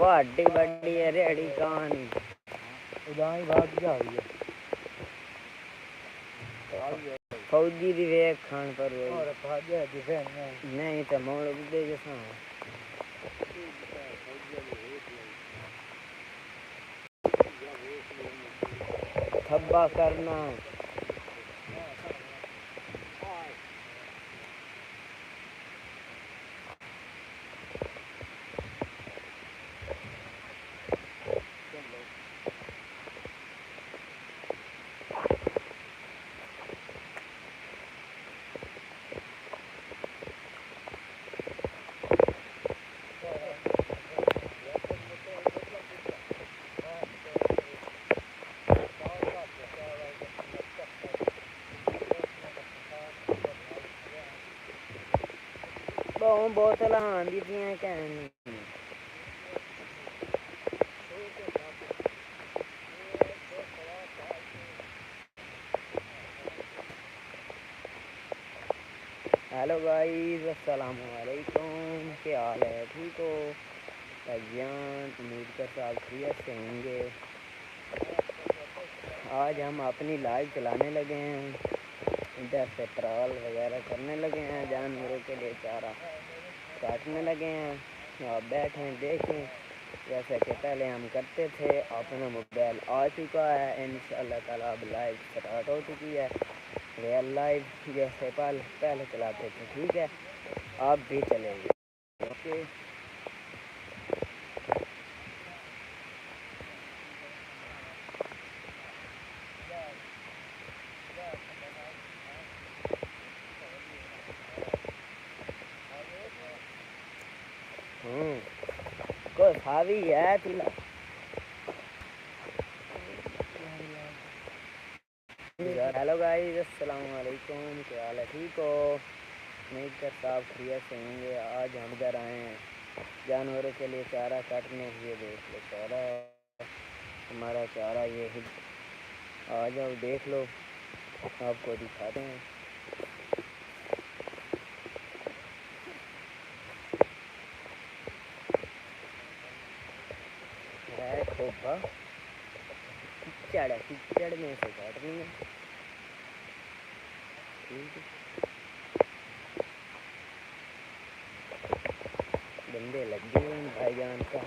वाडी बड़ी है रेड़ी कहानी उदाई भाग जा रही है फौजी दी वेख खान पर और भागे दिखे नहीं तो मोड़ दे जैसा थब्बा करना बोतल आंदी थी कहनी हेलो गाइस अस्सलाम वालेकुम, क्या हाल है? ठीक हो भाईजान? उम्मीद करता आप खैरियत से होंगे। आज हम अपनी लाइव चलाने लगे हैं, इधर से ट्रॉल वगैरह करने लगे हैं, जानवरों के लिए चारा काटने लगे हैं। आप बैठे देखें जैसा कि पहले हम करते थे। अपना मोबाइल आ चुका है, इंशाल्लाह ताला अब लाइव स्टार्ट हो चुकी है, रियल लाइव जैसे पहले चलाते थे। ठीक है, आप भी चलेंगे। ओके कोई भाभी है तुला? हेलो गाइस अस्सलाम वालेकुम, क्या हाल है? ठीक हो? उम्मीद करता आप खैरियत से होंगे। आज हम इधर आए हैं जानवरों के लिए चारा काटने। ये देख लो चारा, हमारा चारा ये ही। आ जाओ देख लो, आपको दिखाते हैं। है खोपा कीचड़ में से काटनी है। ठीक है, बंदे लग गए हैं भाईजान का।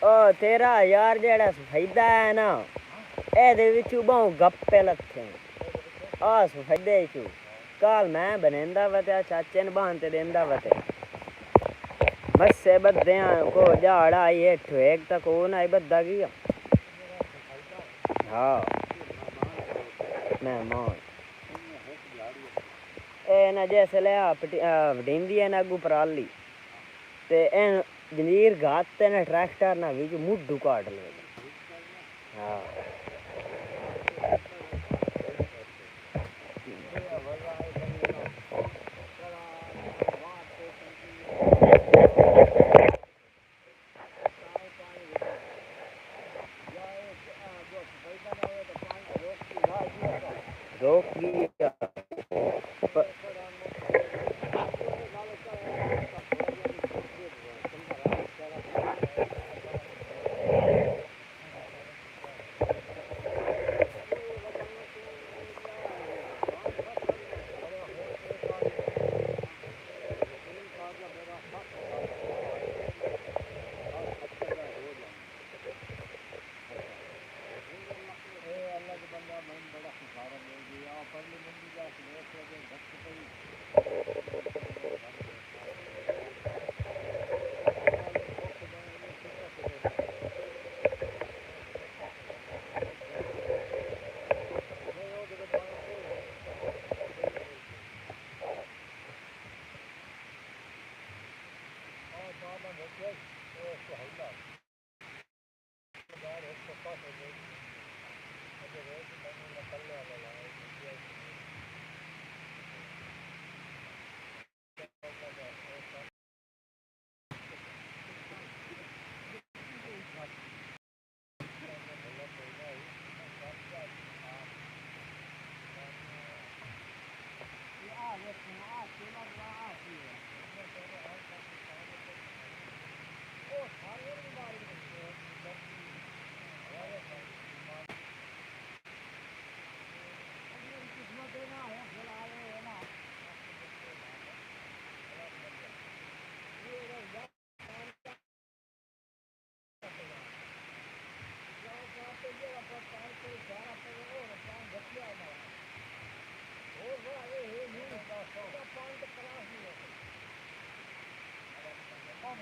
ओ तेरा यार जेड़ा सफेदा है ना, एदे विचू बहु गप्पे लथे आ सफेदे चू। काल मैं बनेंदा वते चाचे ने बांधते देंदा वते बस से बदे को झाड़ा ये ठेक तक हो ना बद्दा गया। हाँ मेहमान ए ना जैसे ले वडिंदी है ना अगू पराली ते एन जमीर घाते ना ट्रैक्टर ना विच मुड्डू काट ले। हाँ रोक दिया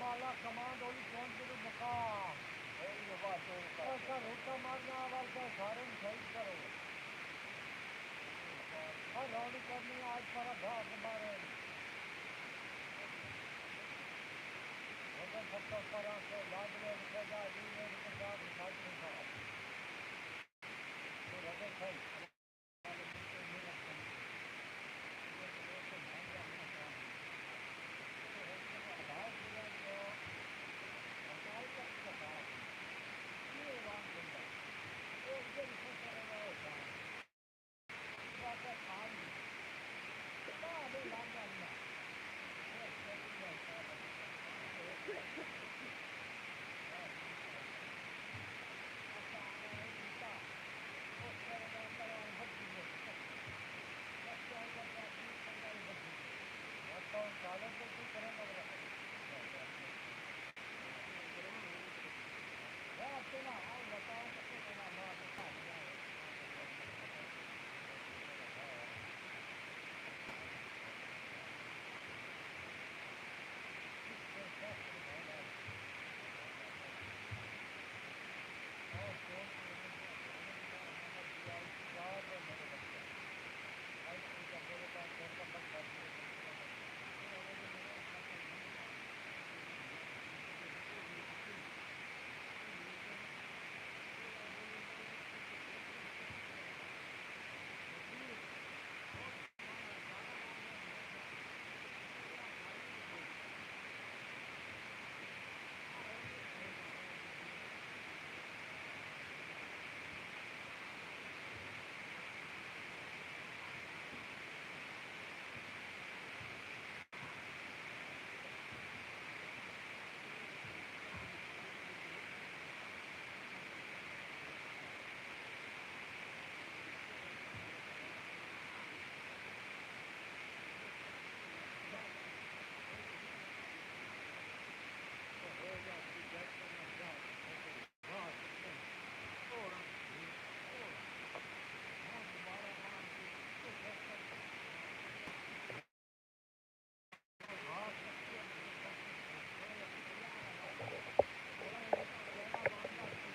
माला कमांड होली कौन से मका ऐसा रोका मारना आवाज का सारे सही करो हर रौड़ी करनी आज पर घास मारे वजन 70 पर से लाद में सदा